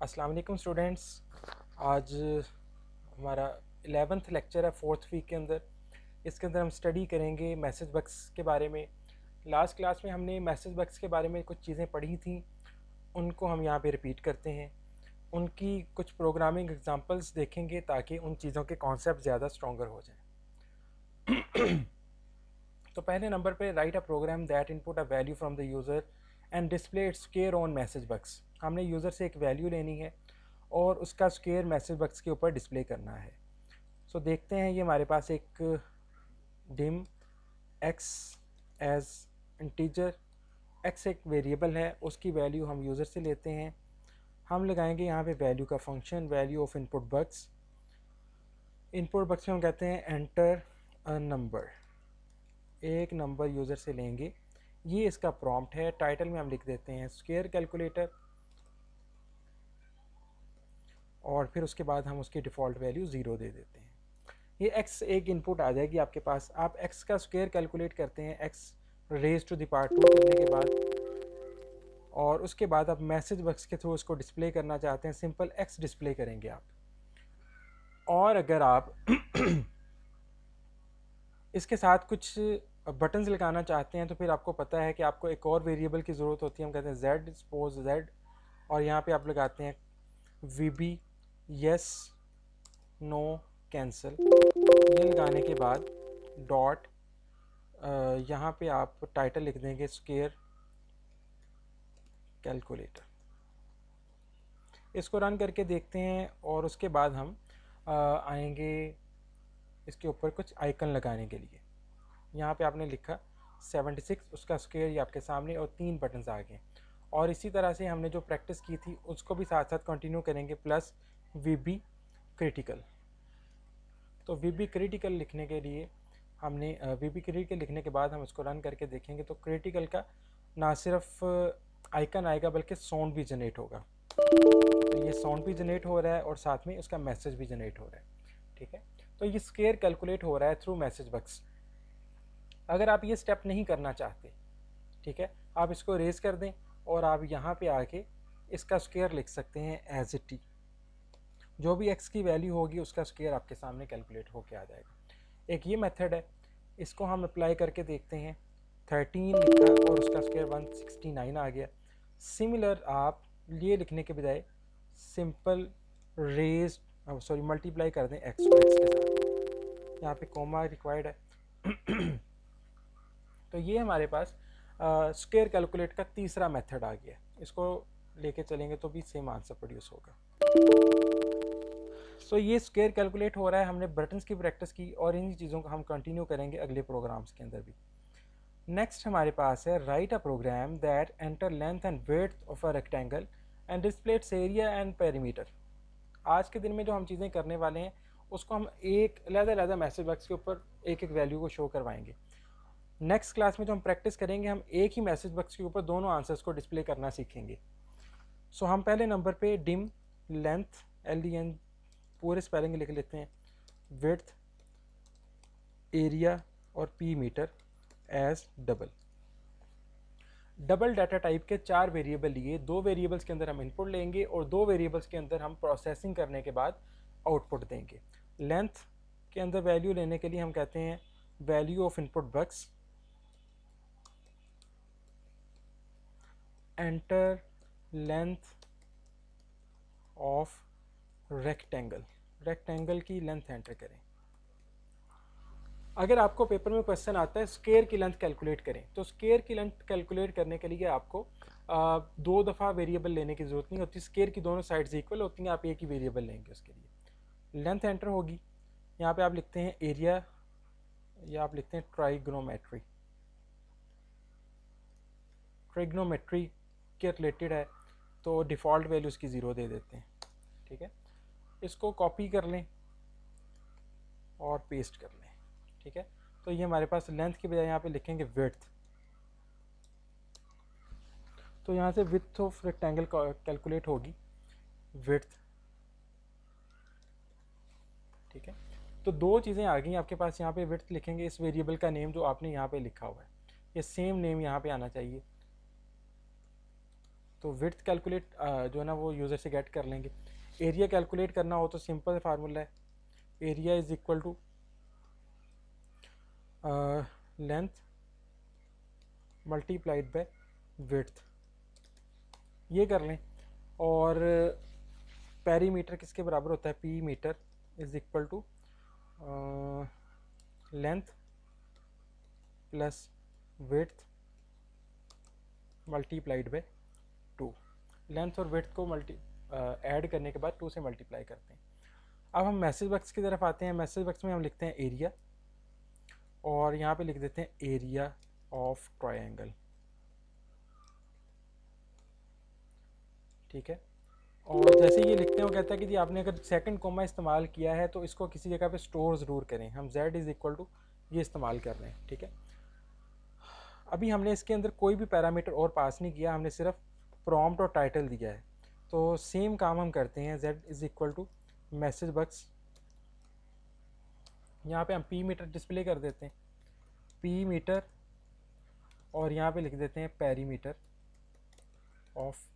अस्सलाम वालेकुम स्टूडेंट्स। आज हमारा 11th लेक्चर है 4th वीक के अंदर। इसके अंदर हम स्टडी करेंगे मैसेज बक्स के बारे में। लास्ट क्लास में हमने मैसेज बक्स के बारे में कुछ चीज़ें पढ़ी थी, उनको हम यहाँ पे रिपीट करते हैं। उनकी कुछ प्रोग्रामिंग एग्जांपल्स देखेंगे ताकि उन चीज़ों के कॉन्सेप्ट ज़्यादा स्ट्रॉन्गर हो जाएं। तो पहले नंबर पे write a program that input a value from the user and display its square on message box. हमने यूज़र से एक वैल्यू लेनी है और उसका स्क्वायर मैसेज बक्स के ऊपर डिस्प्ले करना है। सो देखते हैं, ये हमारे पास एक dim x as integer, x एक वेरिएबल है, उसकी वैल्यू हम यूज़र से लेते हैं। हम लगाएंगे यहाँ पे वैल्यू का function, value of input box. Input box में हम कहते हैं एंटर अ नंबर, एक नंबर यूज़र से लेंगे। ये इसका प्रॉम्प्ट है। टाइटल में हम लिख देते हैं स्क्वायर कैलकुलेटर और फिर उसके बाद हम उसकी डिफ़ॉल्ट वैल्यू 0 दे देते हैं। ये x एक इनपुट आ जाएगी आपके पास। आप x का स्क्वायर कैलकुलेट करते हैं x raise to the power 2 करने के बाद, और उसके बाद आप मैसेज बक्स के थ्रू उसको डिस्प्ले करना चाहते हैं, सिंपल x डिस्प्ले करेंगे आप। और अगर आप इसके साथ कुछ बटन्स लगाना चाहते हैं तो फिर आपको पता है कि आपको एक और वेरिएबल की ज़रूरत होती है। हम कहते हैं z, सपोज z, और यहाँ पे आप लगाते हैं vb yes no cancel। ये लगाने के बाद डॉट, यहाँ पे आप टाइटल लिख देंगे स्क्वायर कैलकुलेटर। इसको रन करके देखते हैं और उसके बाद हम आएंगे इसके ऊपर कुछ आइकन लगाने के लिए। यहाँ पे आपने लिखा 76, उसका स्क्वायर ये आपके सामने और 3 बटन्स आ गए। और इसी तरह से हमने जो प्रैक्टिस की थी उसको भी साथ साथ कंटिन्यू करेंगे, प्लस VB क्रिटिकल। तो VB क्रिटिकल लिखने के लिए हमने VB क्रिटिकल लिखने के बाद हम इसको रन करके देखेंगे तो क्रिटिकल का ना सिर्फ आइकन आएगा बल्कि साउंड भी जनरेट होगा। तो ये साउंड भी जनरेट हो रहा है और साथ में उसका मैसेज भी जनरेट हो रहा है। ठीक है, तो ये स्क्वायर कैलकुलेट हो रहा है थ्रू मैसेज बक्स। अगर आप ये स्टेप नहीं करना चाहते, ठीक है, आप इसको रेज कर दें और आप यहाँ पे आके इसका स्क्वायर लिख सकते हैं एज इट टी। जो भी x की वैल्यू होगी उसका स्क्वायर आपके सामने कैलकुलेट होके आ जाएगा। एक ये मेथड है, इसको हम अप्लाई करके देखते हैं। 13 लिखा और उसका स्क्वायर 169 आ गया। सिमिलर आप ये लिखने के बजाय सिंपल रेज मल्टीप्लाई कर दें x को x के साथ, यहाँ पे कोमा रिक्वायर्ड है। तो ये हमारे पास स्क्वायर कैलकुलेट का तीसरा मेथड आ गया। इसको लेके चलेंगे तो भी सेम आंसर प्रोड्यूस होगा। सो ये स्क्वायर कैलकुलेट हो रहा है। हमने बटन्स की प्रैक्टिस की और इन चीज़ों को हम कंटिन्यू करेंगे अगले प्रोग्राम्स के अंदर भी। नेक्स्ट हमारे पास है write a program that enter length and width of a rectangle and display its area and perimeter. आज के दिन में जो हम चीज़ें करने वाले हैं उसको हम एक अलग मैसेज बॉक्स के ऊपर एक एक वैल्यू को शो करवाएंगे। नेक्स्ट क्लास में जो हम प्रैक्टिस करेंगे हम एक ही मैसेज बॉक्स के ऊपर दोनों आंसर्स को डिस्प्ले करना सीखेंगे। सो हम पहले नंबर पे डिम लेंथ LDN पूरे स्पेलिंग लिख लेते हैं, विड्थ एरिया और P metre as double. Double data type के 4 वेरिएबल लिए, 2 वेरिएबल्स के अंदर हम इनपुट लेंगे और 2 वेरिएबल्स के अंदर हम प्रोसेसिंग करने के बाद आउटपुट देंगे। लेंथ के अंदर वैल्यू लेने के लिए हम कहते हैं value of input box enter length of rectangle, rectangle की लेंथ एंटर करें। अगर आपको पेपर में क्वेश्चन आता है स्क्वायर की लेंथ कैलकुलेट करें, तो स्क्वायर की लेंथ कैलकुलेट करने के लिए आपको 2 दफ़ा वेरिएबल लेने की ज़रूरत नहीं होती। स्क्वायर की दोनों साइड्स इक्वल होती हैं, आप एक ही वेरिएबल लेंगे उसके लिए। लेंथ एंटर होगी, यहाँ पे आप लिखते हैं एरिया या आप लिखते हैं ट्राइग्नोमेट्री। ट्राइग्नोमेट्री के रिलेटेड है तो डिफ़ॉल्ट वैल्यू उसकी 0 दे देते हैं। ठीक है, इसको कॉपी कर लें और पेस्ट कर लें। ठीक है, तो ये हमारे पास लेंथ के बजाय यहाँ पे लिखेंगे विड्थ। तो यहाँ से विड्थ ऑफ रेक्टेंगल कैलकुलेट होगी, विड्थ। ठीक है, तो 2 चीज़ें आ गई आपके पास। यहाँ पे विड्थ लिखेंगे, इस वेरिएबल का नेम जो आपने यहाँ पे लिखा हुआ है ये सेम नेम यहाँ पे आना चाहिए। तो विड्थ कैलकुलेट जो है ना वो यूज़र से गेट कर लेंगे। एरिया कैलकुलेट करना हो तो सिंपल फार्मूला है, area is equal to length multiplied by width, ये कर लें। और पेरीमीटर किसके बराबर होता है, P metre is equal to length plus width multiplied by 2। Length और विड्थ को ऐड करने के बाद 2 से मल्टीप्लाई करते हैं। अब हम मैसेज बॉक्स की तरफ आते हैं। मैसेज बॉक्स में हम लिखते हैं एरिया, और यहाँ पे लिख देते हैं एरिया ऑफ ट्रायंगल, ठीक है। और जैसे ये लिखते हैं वो कहता है कि जी आपने अगर सेकंड कोमा इस्तेमाल किया है तो इसको किसी जगह पे स्टोर ज़रूर करें। हम z इज़ इक्वल टू ये इस्तेमाल कर रहे हैं, ठीक है। अभी हमने इसके अंदर कोई भी पैरामीटर और पास नहीं किया, हमने सिर्फ प्रॉम्प्ट और टाइटल दिया है। तो सेम काम हम करते हैं, z is equal to message box, यहाँ पे हम पी मीटर डिस्प्ले कर देते हैं, पी मीटर, और यहाँ पे लिख देते हैं पेरीमीटर ऑफ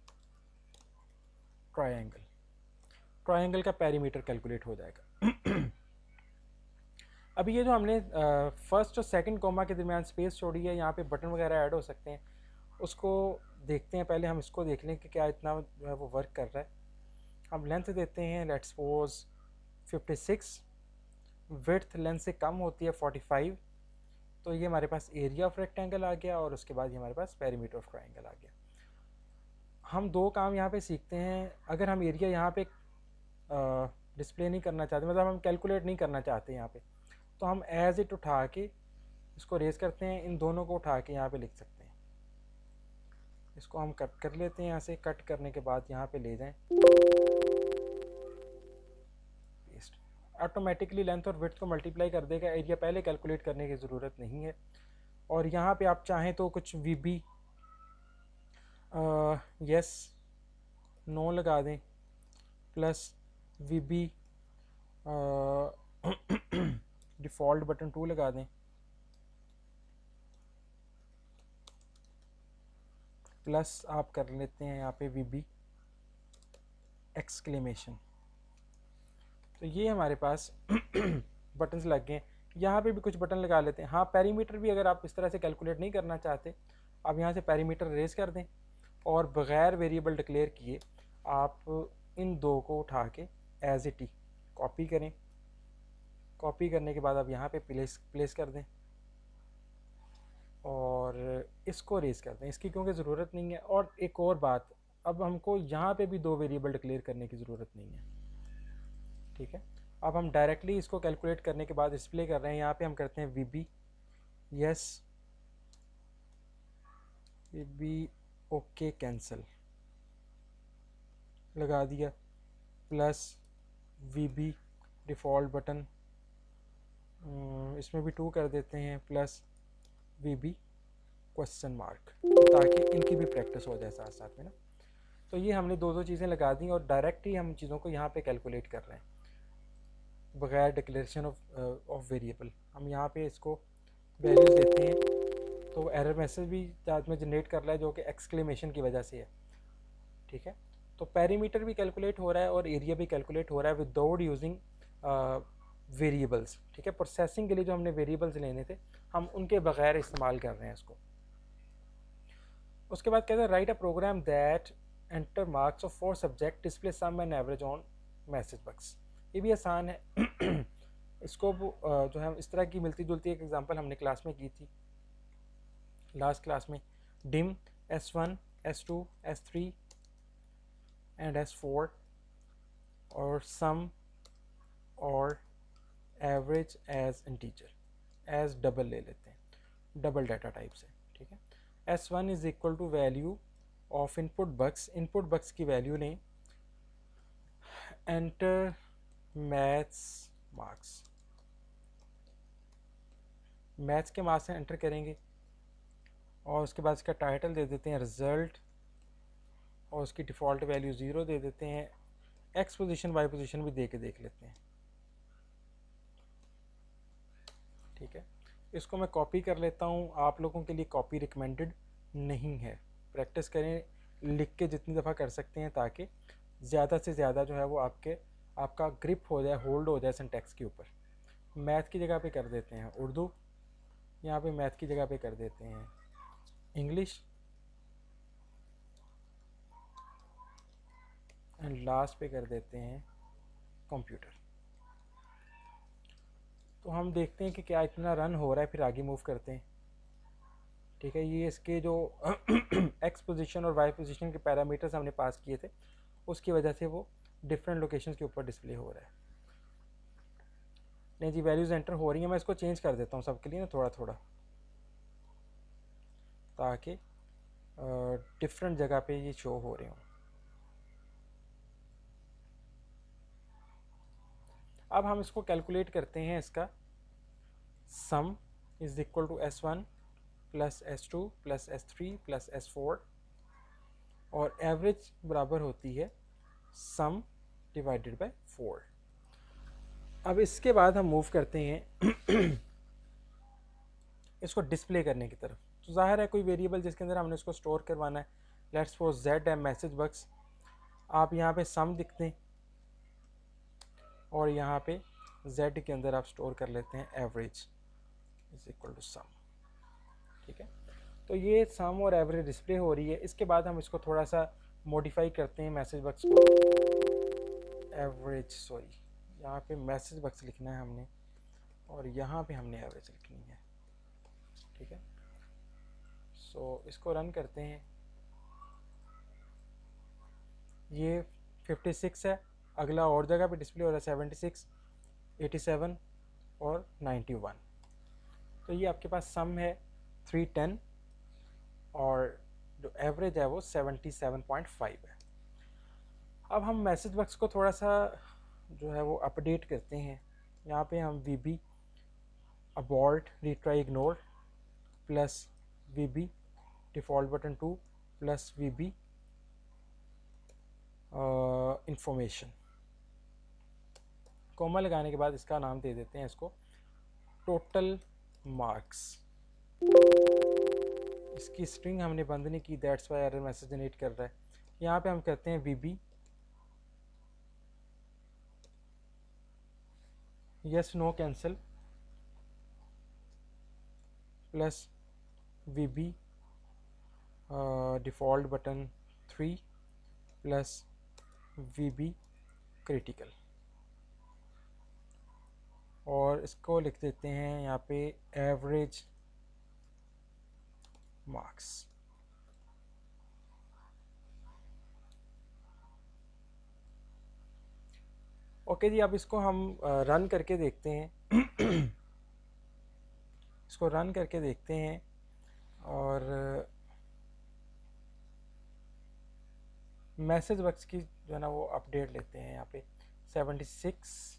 ट्रायंगल। ट्रायंगल का पेरीमीटर कैलकुलेट हो जाएगा। अभी ये जो हमने फर्स्ट और सेकंड कोमा के दरमियान स्पेस छोड़ी है, यहाँ पे बटन वगैरह ऐड हो सकते हैं, उसको देखते हैं। पहले हम इसको देख लें कि क्या इतना जो है वो वर्क कर रहा है। हम लेंथ देते हैं, लेट्स सपोज 56, विड्थ लेंथ से कम होती है 45, तो ये हमारे पास एरिया ऑफ रेक्टेंगल आ गया, और उसके बाद ये हमारे पास पेरीमीटर ऑफ ट्रायंगल आ गया। हम दो काम यहाँ पे सीखते हैं। अगर हम एरिया यहाँ पे डिस्प्ले नहीं करना चाहते, मतलब हम कैलकुलेट नहीं करना चाहते यहाँ पे, तो हम एज इट उठा के इसको रेज करते हैं, इन दोनों को उठा के यहाँ पे लिख सकते हैं। इसको हम कट कर लेते हैं, यहाँ से कट करने के बाद यहाँ पे ले जाएं, पेस्ट, ऑटोमेटिकली लेंथ और विड्थ को मल्टीप्लाई कर देगा। एरिया पहले कैलकुलेट करने की ज़रूरत नहीं है। और यहाँ पे आप चाहें तो कुछ वी बी यस नो लगा दें, plus V B default button 2 लगा दें, प्लस आप कर लेते हैं यहाँ पे वी बी एक्सक्लेमेशन। तो ये हमारे पास बटन्स लग गए। यहाँ पे भी कुछ बटन लगा लेते हैं। हाँ, पेरीमीटर भी अगर आप इस तरह से कैलकुलेट नहीं करना चाहते, आप यहाँ से पेरीमीटर रेज कर दें, और बग़ैर वेरिएबल डिक्लेयर किए आप इन दो को उठा के एज इट ही कॉपी करें। कॉपी करने के बाद आप यहाँ पे प्लेस कर दें, और इसको रेज कर दें, इसकी क्योंकि ज़रूरत नहीं है। और एक और बात, अब हमको यहाँ पे भी दो वेरिएबल डिक्लेयर करने की ज़रूरत नहीं है, ठीक है। अब हम डायरेक्टली इसको कैलकुलेट करने के बाद डिस्प्ले कर रहे हैं। यहाँ पे हम करते हैं V B yes, V B okay cancel लगा दिया, plus V B default button इसमें भी 2 कर देते हैं, plus V B question mark, ताकि इनकी भी प्रैक्टिस हो जाए साथ साथ में ना। तो ये हमने दो चीज़ें लगा दी, और डायरेक्ट ही हम चीज़ों को यहाँ पे कैलकुलेट कर रहे हैं बगैर डिक्लेरेशन ऑफ वेरिएबल। हम यहाँ पे इसको वैल्यूज़ देते हैं, तो एरर मैसेज भी साथ में जनरेट कर रहा है, जो कि एक्सक्लेमेशन की वजह से है, ठीक है। तो पेरीमीटर भी कैलकुलेट हो रहा है और एरिया भी कैलकुलेट हो रहा है विदाउट यूजिंग वेरिएबल्स, ठीक है। प्रोसेसिंग के लिए जो हमने वेरिएबल्स लेने थे, हम उनके बगैर इस्तेमाल कर रहे हैं इसको। उसके बाद कहते हैं write a program that enter marks of 4 subject, display sum and average on message box. ये भी आसान है। इसको जो है इस तरह की मिलती जुलती एक एग्जांपल हमने क्लास में की थी, लास्ट क्लास में। Dim S1 S2 S3 and S4, और सम और average as integer, as double ले लेते हैं, डबल डाटा टाइप से, ठीक है। S1 is equal to value of input box, input box की वैल्यू लें, एंटर मैथ्स मार्क्स, मैथ्स के मार्क्स से एंटर करेंगे, और उसके बाद इसका टाइटल दे देते हैं रिज़ल्ट, और उसकी डिफ़ॉल्ट वैल्यू 0 दे देते हैं। एक्स पोजीशन वाई पोजीशन भी दे के देख लेते हैं, ठीक है। इसको मैं कॉपी कर लेता हूँ, आप लोगों के लिए कॉपी रिकमेंडेड नहीं है, प्रैक्टिस करें, लिख के जितनी दफ़ा कर सकते हैं ताकि ज़्यादा से ज़्यादा जो है वो आपका ग्रिप हो जाए, होल्ड हो जाए सिंटैक्स के ऊपर। मैथ की जगह पे कर देते हैं उर्दू, यहाँ पे मैथ की जगह पे कर देते हैं इंग्लिश, एंड लास्ट पे कर देते हैं कंप्यूटर। तो हम देखते हैं कि क्या इतना रन हो रहा है, फिर आगे मूव करते हैं। ठीक है, ये इसके जो एक्स पोजीशन और वाई पोजीशन के पैरामीटर्स हमने पास किए थे उसकी वजह से वो डिफरेंट लोकेशंस के ऊपर डिस्प्ले हो रहा है। नहीं जी, वैल्यूज़ एंटर हो रही हैं। मैं इसको चेंज कर देता हूँ सबके लिए ना थोड़ा थोड़ा, ताकि डिफरेंट जगह पे ये शो हो रहे हों। अब हम इसको कैलकुलेट करते हैं। इसका sum is equal to S1 plus S2 plus S3 plus S4 और एवरेज बराबर होती है सम डिवाइडेड बाय 4। अब इसके बाद हम मूव करते हैं इसको डिस्प्ले करने की तरफ। तो ज़ाहिर है कोई वेरिएबल जिसके अंदर हमने इसको स्टोर करवाना है। लेट्स सपोज Z है मैसेज बक्स। आप यहाँ पे सम लिख दें और यहाँ पे Z के अंदर आप स्टोर कर लेते हैं average is equal to some. ठीक है, तो ये सम और एवरेज डिस्प्ले हो रही है। इसके बाद हम इसको थोड़ा सा मॉडिफाई करते हैं मैसेज बक्स को। एवरेज, सॉरी, यहाँ पे मैसेज बक्स लिखना है हमने और यहाँ पे हमने एवरेज लिखनी है। ठीक है, सो इसको रन करते हैं। ये 56 है, अगला और जगह पे डिस्प्ले हो रहा है 76, 87 और 91। तो ये आपके पास सम है 310 और जो एवरेज है वो 77.5 है। अब हम मैसेज बक्स को थोड़ा सा जो है वो अपडेट करते हैं। यहाँ पे हम VB abort retry ignore plus VB default button 2 plus VB information, comma लगाने के बाद इसका नाम दे देते हैं इसको टोटल मार्क्स। इसकी स्ट्रिंग हमने बंद नहीं की, that's why error message generate कर रहा है। यहाँ पे हम कहते हैं VB yes no cancel plus VB default button 3 plus VB critical, और इसको लिख देते हैं यहाँ पे एवरेज मार्क्स। ओके जी, अब इसको हम रन करके देखते हैं इसको रन करके देखते हैं और मैसेज बक्स की जो है ना वो अपडेट लेते हैं। यहाँ पे 76,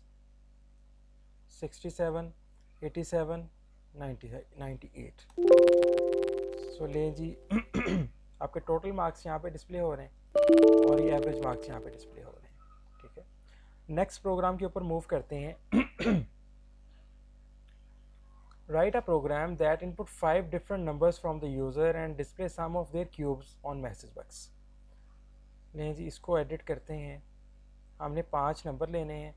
67, 87, 98। सो ले जी आपके टोटल मार्क्स यहाँ पे डिस्प्ले हो रहे हैं और ये एवरेज मार्क्स यहाँ पे डिस्प्ले हो रहे हैं। ठीक है, नेक्स्ट प्रोग्राम के ऊपर मूव करते हैं। Write a program that input 5 different numbers from the user and display sum of their cubes on message box। नहीं जी, इसको एडिट करते हैं। हमने 5 नंबर लेने हैं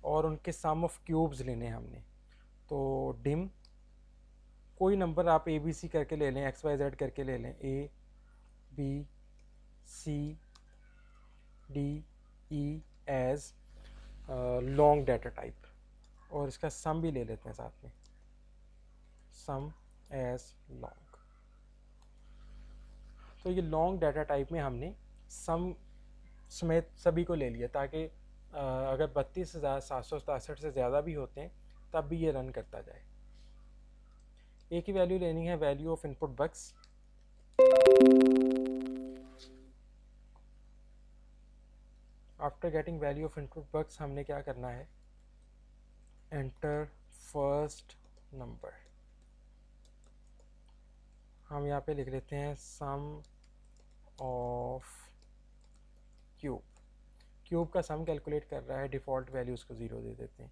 और उनके सम ऑफ क्यूब्स लेने हैं हमने। तो डिम कोई नंबर आप ABC करके ले लें, XYZ करके ले लें, A B C D E as long data type, और इसका सम भी ले लेते हैं साथ में, सम एज लॉन्ग। तो ये लॉन्ग डाटा टाइप में हमने सम समेत सभी को ले लिया ताकि अगर 32,767 से ज़्यादा भी होते हैं तब भी ये रन करता जाए। एक ही वैल्यू लेनी है, value of input box. After getting value of input box हमने क्या करना है, एंटर फर्स्ट नंबर। हम यहाँ पे लिख लेते हैं सम ऑफ क्यूब। क्यूब का सम कैलकुलेट कर रहा है, डिफ़ॉल्ट वैल्यूज़ को 0 दे देते हैं।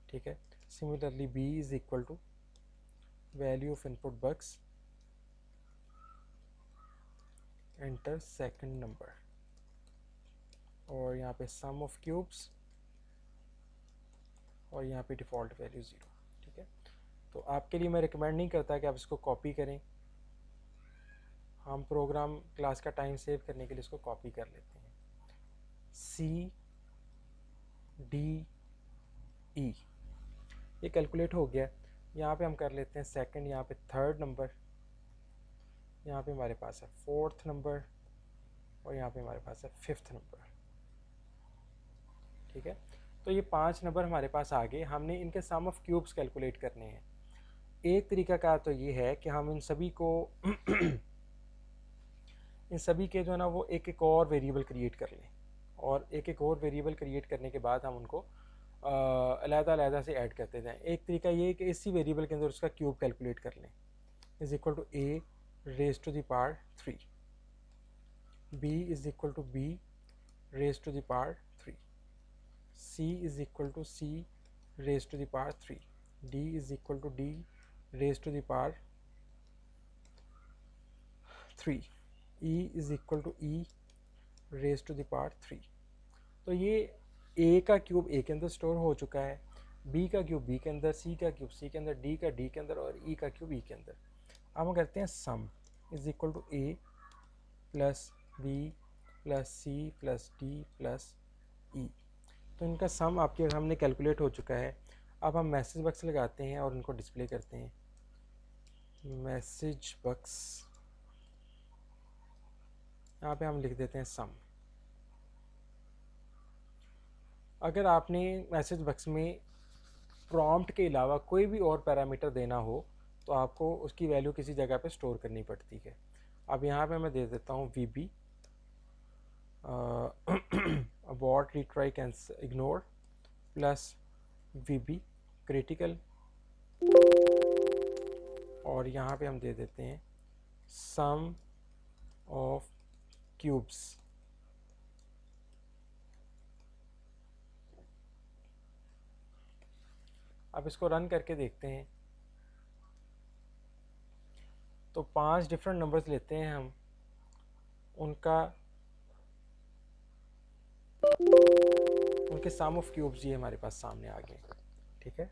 ठीक है, similarly B is equal to value of input box enter second number, और यहाँ पे सम ऑफ क्यूब्स, और यहाँ पे डिफ़ॉल्ट वैल्यू 0। ठीक है, तो आपके लिए मैं रिकमेंड नहीं करता कि आप इसको कॉपी करें। हम प्रोग्राम क्लास का टाइम सेव करने के लिए इसको कॉपी कर लेते हैं। C D E ये कैलकुलेट हो गया। यहाँ पे हम कर लेते हैं सेकंड, यहाँ पे थर्ड नंबर, यहाँ पे हमारे पास है फोर्थ नंबर, और यहाँ पे हमारे पास है फिफ्थ नंबर। ठीक है, तो ये 5 नंबर हमारे पास आ गए। हमने इनके सम ऑफ क्यूब्स कैलकुलेट करने हैं। एक तरीका का तो ये है कि हम इन सभी को इन सभी के जो है ना वो एक एक और वेरिएबल क्रिएट कर लें, और एक एक और वेरिएबल क्रिएट करने के बाद हम उनको अलग-अलग से ऐड करते जाएं। एक तरीका ये है कि इसी वेरिएबल के अंदर उसका क्यूब कैलकुलेट कर लें, is equal to a raise to the power 3, b is equal to b raise to the power 3, c is equal to c raise to the power 3, d is equal to d raise to the power 3, e is equal to e raise to the power 3। तो ये a का cube a के अंदर store हो चुका है, b का cube b के अंदर, c का क्यूब c के अंदर, d का d के अंदर, और e का क्यूब e के अंदर। अब हम करते हैं sum is equal to a plus b plus c plus d plus e। तो इनका सम आपके सामने कैलकुलेट हो चुका है। अब हम मैसेज बॉक्स लगाते हैं और इनको डिस्प्ले करते हैं। मैसेज बॉक्स, यहाँ पे हम लिख देते हैं सम। अगर आपने मैसेज बॉक्स में प्रॉम्प्ट के अलावा कोई भी और पैरामीटर देना हो तो आपको उसकी वैल्यू किसी जगह पे स्टोर करनी पड़ती है। अब यहाँ पे मैं दे देता हूँ VB abort retry cancel ignore plus VB critical, और यहाँ पे हम दे देते हैं सम ऑफ क्यूब्स। अब इसको रन करके देखते हैं। तो 5 डिफरेंट नंबर्स लेते हैं हम, उनके सम ऑफ क्यूब्स ये हमारे पास सामने आ गए। ठीक है,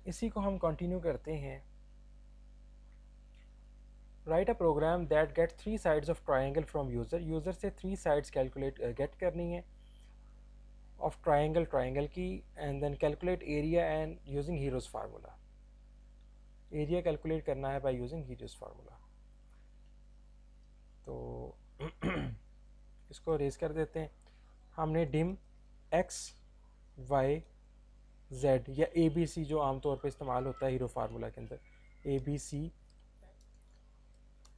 इसी को हम कंटिन्यू करते हैं। Write a program that get 3 sides of triangle from user. User से 3 साइड्स कैलकुलेट गेट करनी है ऑफ ट्राइंगल की, and then calculate area and using hero's formula. Area calculate करना है बाय यूजिंग हीरोज फार्मूला। तो इसको रेज कर देते हैं। हमने डिम x y z या ABC जो आमतौर पे इस्तेमाल होता है हीरो फार्मूला के अंदर, ABC,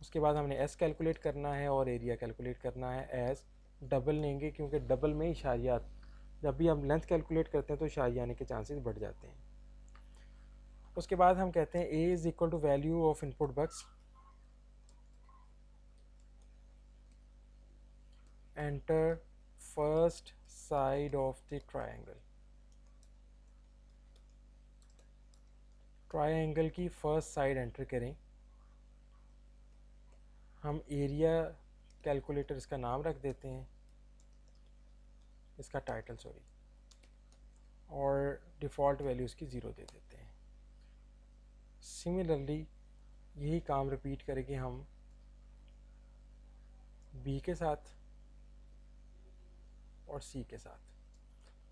उसके बाद हमने s कैलकुलेट करना है और एरिया कैलकुलेट करना है एज डबल लेंगे, क्योंकि डबल में इशारिया, जब भी हम लेंथ कैलकुलेट करते हैं तो इशारिया आने के चांसेस बढ़ जाते हैं। उसके बाद हम कहते हैं a is equal to value of input box, enter first side of the triangle की फर्स्ट साइड एंटर करें। हम एरिया कैलकुलेटर इसका नाम रख देते हैं, इसका टाइटल सॉरी, और डिफ़ॉल्ट वैल्यू इसकी 0 दे देते हैं। सिमिलरली यही काम रिपीट करेंगे हम B के साथ और C के साथ।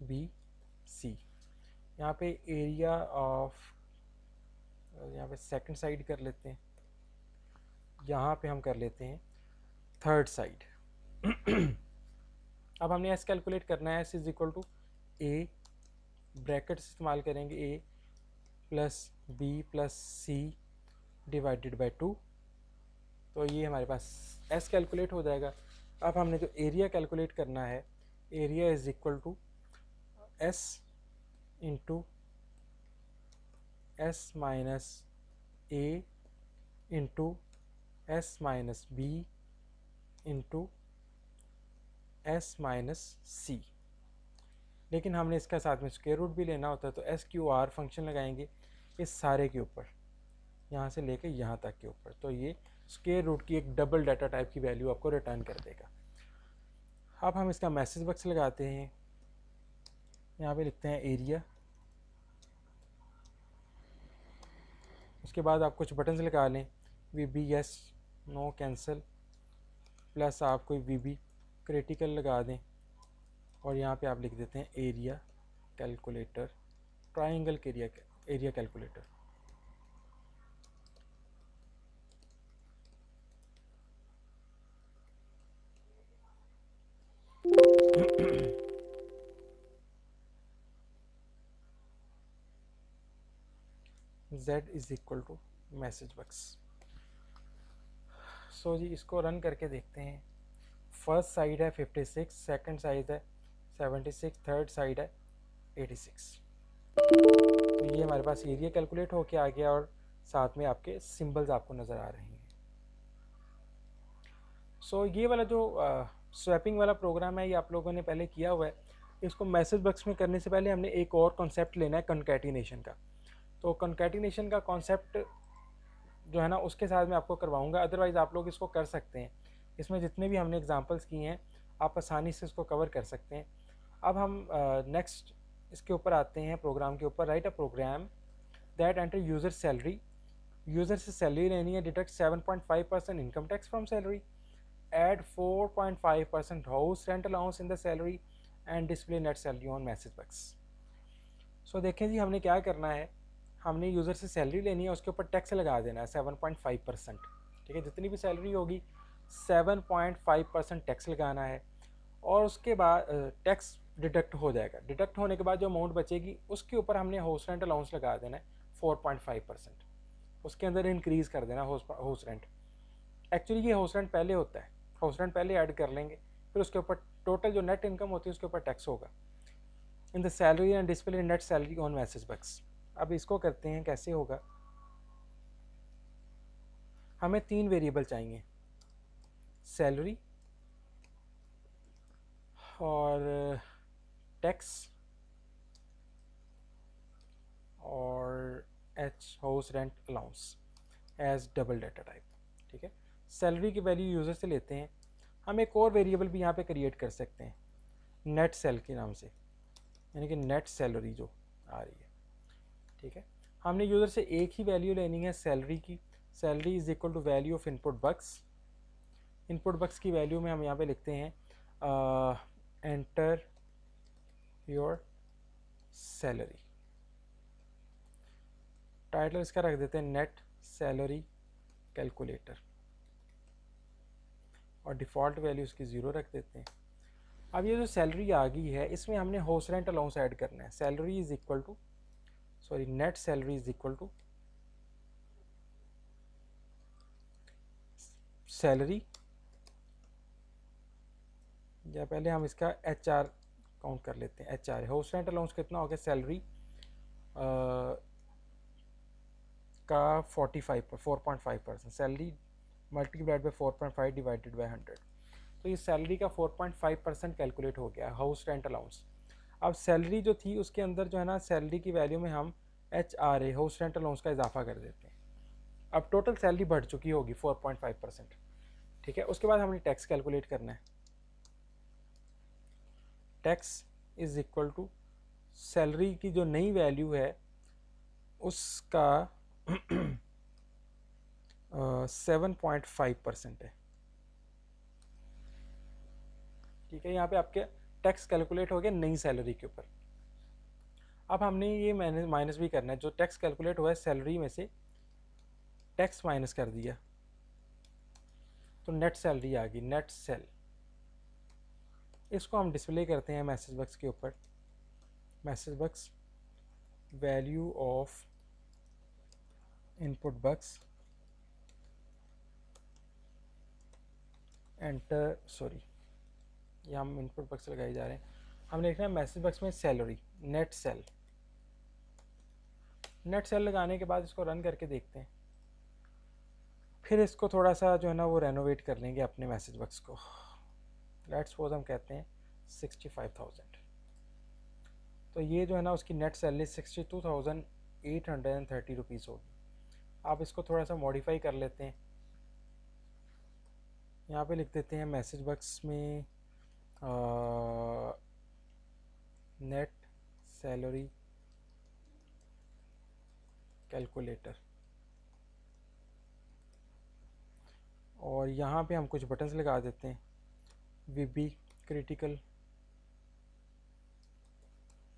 B C, यहाँ पे एरिया ऑफ, यहाँ पे सेकंड साइड कर लेते हैं, यहाँ पे हम कर लेते हैं थर्ड साइड। अब हमने S कैलकुलेट करना है। S is equal to A, brackets इस्तेमाल करेंगे, A plus B plus C divided by 2। तो ये हमारे पास S कैलकुलेट हो जाएगा। अब हमने जो एरिया कैलकुलेट करना है, area is equal to S into S minus A into S minus B into S minus C। लेकिन हमने इसका साथ में स्क्वायर रूट भी लेना होता है, तो SQR फंक्शन लगाएंगे इस सारे के ऊपर, यहाँ से लेकर यहाँ तक के ऊपर। तो ये स्क्वायर रूट की एक डबल डाटा टाइप की वैल्यू आपको रिटर्न कर देगा। अब हम इसका मैसेज बॉक्स लगाते हैं, यहाँ पे लिखते हैं एरिया, उसके बाद आप कुछ बटन्स लगा लें, VB yes, no, cancel, plus आप कोई VB क्रिटिकल लगा दें और यहाँ पे आप लिख देते हैं एरिया कैलकुलेटर, ट्राइंगल के area calculator. Z is equal to message box. So जी इसको रन करके देखते हैं। फर्स्ट साइड है 56, सेकंड साइड है 76, थर्ड साइड है 86। तो ये हमारे पास एरिया कैलकुलेट होके आ गया और साथ में आपके सिंबल्स आपको नज़र आ रहे हैं। सो ये वाला जो स्वैपिंग वाला प्रोग्राम है ये आप लोगों ने पहले किया हुआ है। इसको मैसेज बॉक्स में करने से पहले हमने एक और कॉन्सेप्ट लेना है, कॉन्कैटिनेशन का। तो कॉन्कैटिनेशन का कॉन्सेप्ट जो है ना उसके साथ मैं आपको करवाऊंगा, अदरवाइज़ आप लोग इसको कर सकते हैं। इसमें जितने भी हमने एग्जांपल्स किए हैं आप आसानी से इसको कवर कर सकते हैं। अब हम नेक्स्ट इसके ऊपर आते हैं, प्रोग्राम के ऊपर। Write a program that enter user salary, user से सैलरी लेनी है, deduct 7.5% income tax from salary, add 4.5% house rent allowance in the salary and display net salary on message box। सो देखें जी हमने क्या करना है, हमने यूज़र से सैलरी लेनी है, उसके ऊपर टैक्स लगा देना है 7.5%। ठीक है, जितनी भी सैलरी होगी 7.5% टैक्स लगाना है और उसके बाद टैक्स डिडक्ट हो जाएगा। डिडक्ट होने के बाद जो अमाउंट बचेगी उसके ऊपर हमने हाउस रेंट अलाउंस लगा देना है 4.5%। उसके अंदर इंक्रीज़ कर देना हाउस रेंट। एक्चुअली ये हाउस रेंट पहले होता है, हाउस रेंट पहले ऐड कर लेंगे, फिर उसके ऊपर टोटल जो नेट इनकम होती है उसके ऊपर टैक्स होगा। In the salary and display net salary on message box. अब इसको करते हैं, कैसे होगा, हमें 3 वेरिएबल चाहिए, सैलरी और टैक्स और house rent allowance as double data type. ठीक है, सैलरी की वैल्यू यूज़र से लेते हैं। हम एक और वेरिएबल भी यहाँ पे क्रिएट कर सकते हैं नेट सेल के नाम से, यानी कि नेट सैलरी जो आ रही है। ठीक है, हमने यूज़र से एक ही वैल्यू लेनी है सैलरी की। Salary is equal to value of input box. Input box की वैल्यू में हम यहाँ पे लिखते हैं एंटर योर सैलरी। टाइटल इसका रख देते हैं नेट सैलरी कैलकुलेटर और डिफ़ॉल्ट वैल्यू इसकी 0 रख देते हैं। अब ये जो सैलरी आ गई है इसमें हमने हाउस रेंट अलाउंस ऐड करना है। Salary is equal to net salary is equal to salary, या पहले हम इसका HR काउंट कर लेते हैं। HR हाउस रेंट अलाउंस कितना हो गया, सैलरी का 4.5%, salary multiplied by 4.5 divided by 100। तो ये सैलरी का 4.5% कैलकुलेट हो गया हाउस रेंट अलाउंस। अब सैलरी जो थी उसके अंदर जो है ना सैलरी की वैल्यू में हम HRA हाउस रेंट अलाउंस का इजाफा कर देते हैं। अब टोटल सैलरी बढ़ चुकी होगी 4.5%। ठीक है, उसके बाद हमने टैक्स कैलकुलेट करना है। Tax is equal to salary की जो नई वैल्यू है उसका 7.5% है। ठीक है, यहाँ पे आपके टैक्स कैलकुलेट हो गया नई सैलरी के ऊपर। अब हमने ये माइनस भी करना है, जो टैक्स कैलकुलेट हुआ है सैलरी में से टैक्स माइनस कर दिया तो नेट सैलरी आ गई, नेट सेल। इसको हम डिस्प्ले करते हैं मैसेज बॉक्स के ऊपर। Message box value of input box enter, ये हम इनपुट बॉक्स लगाए जा रहे हैं। हमने लिखना है मैसेज बॉक्स में salary net cell. Net cell लगाने के बाद इसको रन करके देखते हैं, फिर इसको थोड़ा सा जो है ना वो रेनोवेट कर लेंगे अपने मैसेज बॉक्स को। लेट्स सपोज हम कहते हैं 65,000। तो ये जो है ना उसकी नेट सैलरी 62,830 रुपीज़ होगी। आप इसको थोड़ा सा मॉडिफाई कर लेते हैं, यहाँ पे लिख देते हैं मैसेज बॉक्स में नेट सैलरी कैलकुलेटर, और यहाँ पे हम कुछ बटन्स लगा देते हैं। वीबी क्रिटिकल,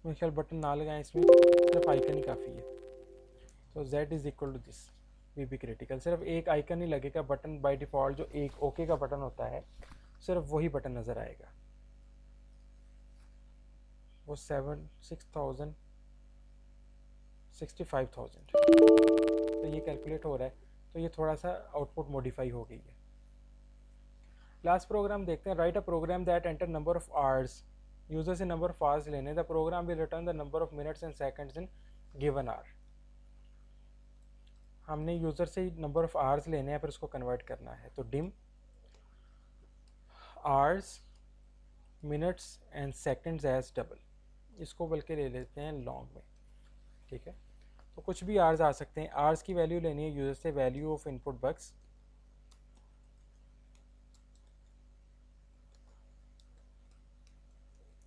मेरे ख्याल बटन ना लगाएं, इसमें सिर्फ आइकन ही काफ़ी है। तो z is equal to this VB critical, सिर्फ एक आइकन ही लगेगा। बटन बाय डिफ़ॉल्ट जो एक ओके का बटन होता है सिर्फ वही बटन नज़र आएगा। वो 6,000 65,000, तो ये कैलकुलेट हो रहा है। तो ये थोड़ा सा आउटपुट मॉडिफाई हो गई है। लास्ट प्रोग्राम देखते हैं। Write a program that enter number of hours, user से नंबर ऑफ आवर्स लेने, the program will return the number of minutes and seconds in given hour. हमने यूजर से नंबर ऑफ आवर्स लेने हैं, फिर उसको कन्वर्ट करना है। तो dim hours minutes and seconds as double, इसको बल्कि ले लेते हैं लॉन्ग में, ठीक है। तो कुछ भी आवर्स आ सकते हैं। आवर्स की वैल्यू लेनी है यूजर से, value of input box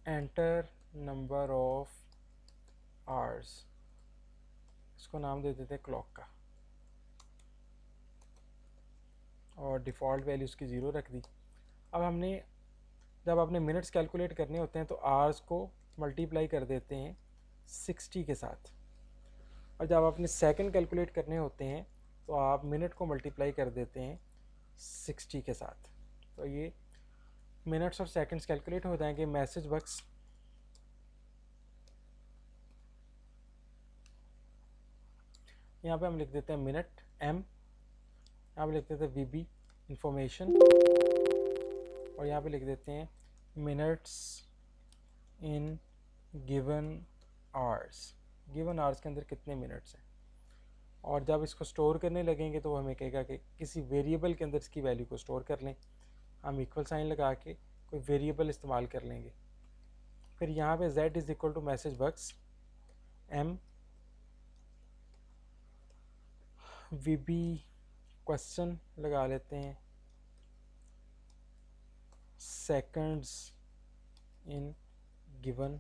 enter number of hours, इसको नाम दे देते हैं क्लॉक का, और डिफ़ॉल्ट वैल्यू उसकी 0 रख दी। अब हमने जब आपने मिनट्स कैलकुलेट करने होते हैं तो आवर्स को मल्टीप्लाई कर देते हैं 60 के साथ, और जब आपने सेकंड कैलकुलेट करने होते हैं तो आप मिनट को मल्टीप्लाई कर देते हैं 60 के साथ। तो ये मिनट्स और सेकंड्स कैलकुलेट हो जाएंगे। मैसेज बॉक्स यहाँ पे हम लिख देते हैं मिनट m, यहाँ पे लिख देते हैं वीबी इंफॉर्मेशन, और यहाँ पे लिख देते हैं minutes in given hours. Given hours के अंदर कितने मिनट्स हैं, और जब इसको स्टोर करने लगेंगे तो वो हमें कहेगा कि किसी वेरिएबल के अंदर इसकी वैल्यू को स्टोर कर लें। हम इक्वल साइन लगा के कोई वेरिएबल इस्तेमाल कर लेंगे। फिर यहाँ पे z is equal to message box m VB question लगा लेते हैं, सेकंड्स इन गिवन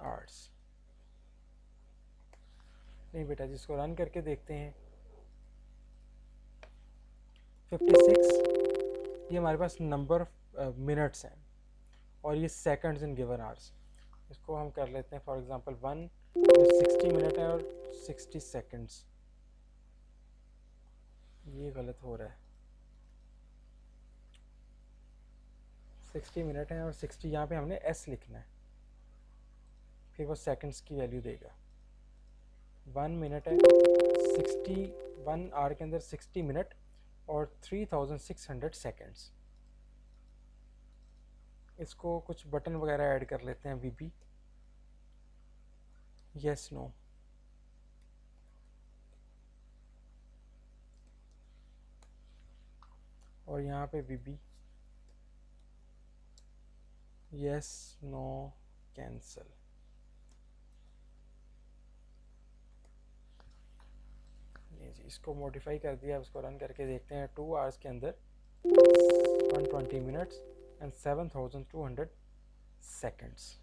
आवर्स। नहीं बेटा, जिसको रन करके देखते हैं 56, ये हमारे पास नंबर मिनट्स हैं, और ये सेकंड्स इन गिवन आवर्स। इसको हम कर लेते हैं फॉर एग्जांपल 1, 60 मिनट है और 60 सेकंड्स। ये गलत हो रहा है, 60 मिनट है और 60, यहाँ पे हमने s लिखना है, फिर वो सेकंड्स की वैल्यू देगा। 1 मिनट है, 1 आवर के अंदर 60 मिनट और 3600 सेकंड्स। इसको कुछ बटन वगैरह ऐड कर लेते हैं, वीबी यस नो, और यहाँ पे वीबी यस नो कैंसल। नहीं जी, इसको मॉडिफाई कर दिया। इसको रन करके देखते हैं। 2 आवर्स के अंदर 120 मिनट्स एंड 7200 सेकंड्स।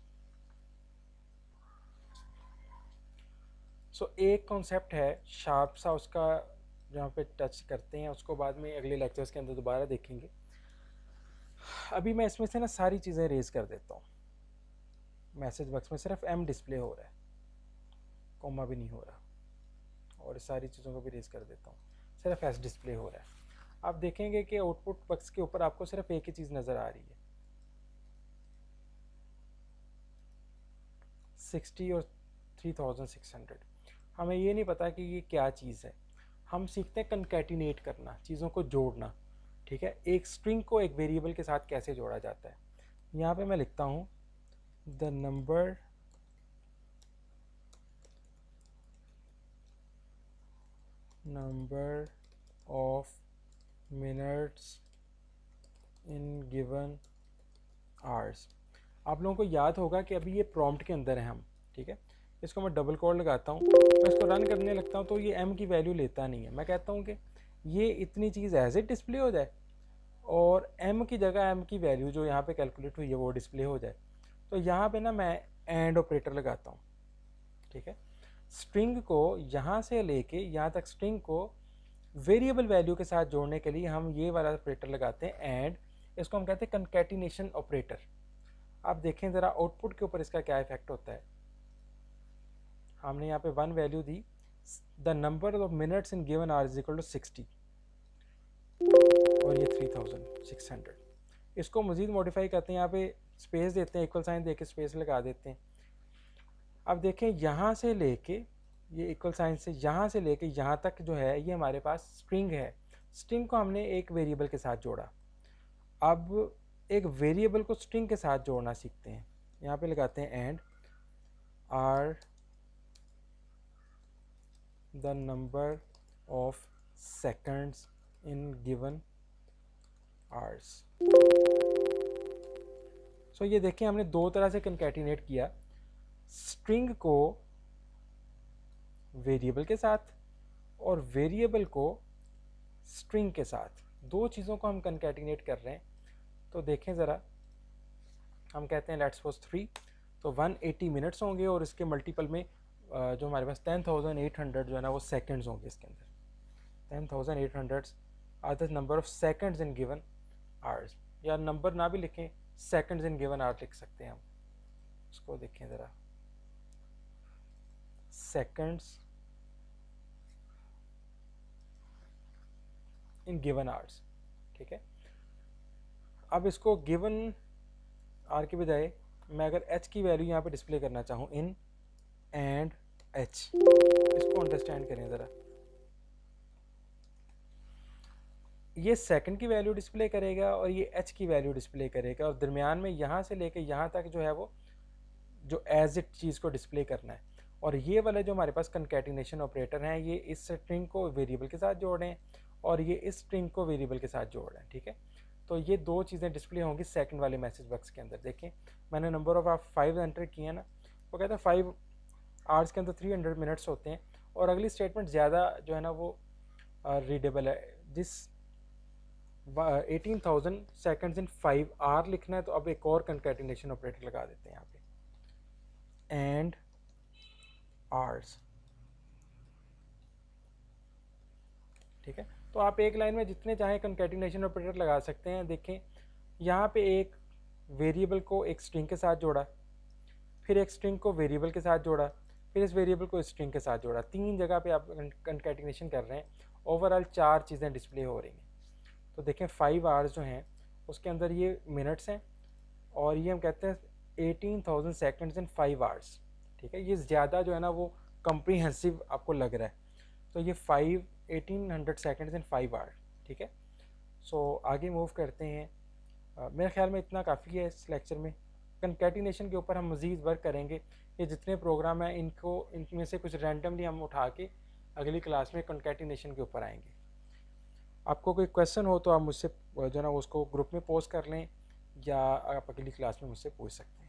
सो एक कॉन्सेप्ट है शार्प सा, उसका जहाँ पे टच करते हैं उसको बाद में अगले लेक्चर्स के अंदर दोबारा देखेंगे। अभी मैं इसमें से ना सारी चीज़ें रेज कर देता हूँ। मैसेज बॉक्स में सिर्फ m डिस्प्ले हो रहा है, कॉमा भी नहीं हो रहा, और सारी चीज़ों को भी रेज कर देता हूँ, सिर्फ s डिस्प्ले हो रहा है। आप देखेंगे कि आउटपुट बॉक्स के ऊपर आपको सिर्फ एक ही चीज़ नज़र आ रही है, 60 और 3600। हमें ये नहीं पता कि ये क्या चीज़ है। हम सीखते हैं कनकैटिनेट करना, चीज़ों को जोड़ना, ठीक है। एक स्ट्रिंग को एक वेरिएबल के साथ कैसे जोड़ा जाता है। यहाँ पे मैं लिखता हूँ the number of minutes in given hours. आप लोगों को याद होगा कि अभी ये प्रॉम्प्ट के अंदर है हम, ठीक है। इसको मैं डबल कोड लगाता हूँ, मैं इसको रन करने लगता हूँ तो ये m की वैल्यू लेता नहीं है। मैं कहता हूँ कि ये इतनी चीज़ एज इट डिस्प्ले हो जाए और m की जगह m की वैल्यू जो यहाँ पे कैलकुलेट हुई है वो डिस्प्ले हो जाए। तो यहाँ पे ना मैं एंड ऑपरेटर लगाता हूँ, ठीक है। स्ट्रिंग को यहाँ से लेके यहाँ तक स्ट्रिंग को वेरिएबल वैल्यू के साथ जोड़ने के लिए हम ये वाला ऑपरेटर लगाते हैं एंड, इसको हम कहते हैं कंकैटिनेशन ऑपरेटर। आप देखें ज़रा आउटपुट के ऊपर इसका क्या इफेक्ट होता है। हमने यहाँ पे 1 वैल्यू दी, the number of minutes in given hour is equal to 60 और ये 3600। इसको मज़ीद मॉडिफाई करते हैं, यहाँ पे स्पेस देते हैं, इक्वल साइन दे के स्पेस लगा देते हैं। अब देखें यहाँ से लेके ये इक्वल साइन से यहाँ से लेके यहाँ तक जो है ये हमारे पास स्ट्रिंग है। स्ट्रिंग को हमने एक वेरिएबल के साथ जोड़ा। अब एक वेरिएबल को स्ट्रिंग के साथ जोड़ना सीखते हैं। यहाँ पे लगाते हैं and are the number of seconds in given hours. So ये देखें हमने दो तरह से कंकैटिनेट किया, स्ट्रिंग को वेरिएबल के साथ और वेरिएबल को स्ट्रिंग के साथ, दो चीज़ों को हम कंकैटिनेट कर रहे हैं। तो देखें ज़रा, हम कहते हैं लेट्स सपोज 3, तो 180 मिनट्स होंगे और इसके मल्टीपल में जो हमारे पास 10,800 जो है ना वो सेकंड्स होंगे इसके अंदर। 10,800 are the number of seconds in given hours, या नंबर ना भी लिखें, सेकंड्स इन गिवन आवर लिख सकते हैं हम। इसको देखें ज़रा, सेकंड्स इन गिवन आवर्स, ठीक है। अब इसको गिवन आर के बजाय मैं अगर एच की वैल्यू यहाँ पे डिस्प्ले करना चाहूँ, इन एंड एच, इसको अंडरस्टैंड करें ज़रा। ये सेकंड की वैल्यू डिस्प्ले करेगा और ये एच की वैल्यू डिस्प्ले करेगा, और दरमियान में यहाँ से लेके यहाँ तक जो है वो जो एज इट चीज़ को डिस्प्ले करना है। और ये वाले जो हमारे पास कंकैटिनेशन ऑपरेटर हैं, ये इस स्ट्रिंग को वेरिएबल के साथ जोड़ रहे हैं और ये इस स्ट्रिंग को वेरिएबल के साथ जोड़ रहे हैं, ठीक है। तो ये दो चीज़ें डिस्प्ले होंगी सेकंड वाले मैसेज बॉक्स के अंदर। देखें मैंने नंबर ऑफ आप 5 एंटर किया ना, वो कहता है 5 आवर्स के अंदर 300 मिनट्स होते हैं, और अगली स्टेटमेंट ज़्यादा जो है ना वो रीडेबल है। जिस 18,000 सेकंड्स इन 5 आवर लिखना है, तो अब एक और कंकैटिनेशन ऑपरेटर लगा देते हैं यहाँ पे, एंड आवर्स, ठीक है। तो आप एक लाइन में जितने चाहें कंकैटिनेशन ऑपरेटर लगा सकते हैं। देखें यहाँ पे एक वेरिएबल को एक स्ट्रिंग के साथ जोड़ा, फिर एक स्ट्रिंग को वेरिएबल के साथ जोड़ा, फिर इस वेरिएबल को स्ट्रिंग के साथ जोड़ा। 3 जगह पे आप कंकैटिनेशन कर रहे हैं, ओवरऑल 4 चीज़ें डिस्प्ले हो रही हैं। तो देखें 5 आवर्स जो हैं उसके अंदर ये मिनट्स हैं, और ये हम कहते हैं 18,000 सेकंड्स इन 5 आवर्स, ठीक है। ये ज़्यादा जो है ना वो कम्प्रीहेंसिव आपको लग रहा है, तो ये 1800 सेकंड्स इन 5 आवर, ठीक है। सो आगे मूव करते हैं। मेरे ख्याल में इतना काफ़ी है इस लेक्चर में। कंकैटिनेशन के ऊपर हम मज़ीद वर्क करेंगे। ये जितने प्रोग्राम हैं इनमें से कुछ रैंडमली हम उठा के अगली क्लास में कंकैटिनेशन के ऊपर आएंगे। आपको कोई क्वेश्चन हो तो आप मुझसे जो है ना उसको ग्रुप में पोस्ट कर लें, या आप अगली क्लास में मुझसे पूछ सकते हैं।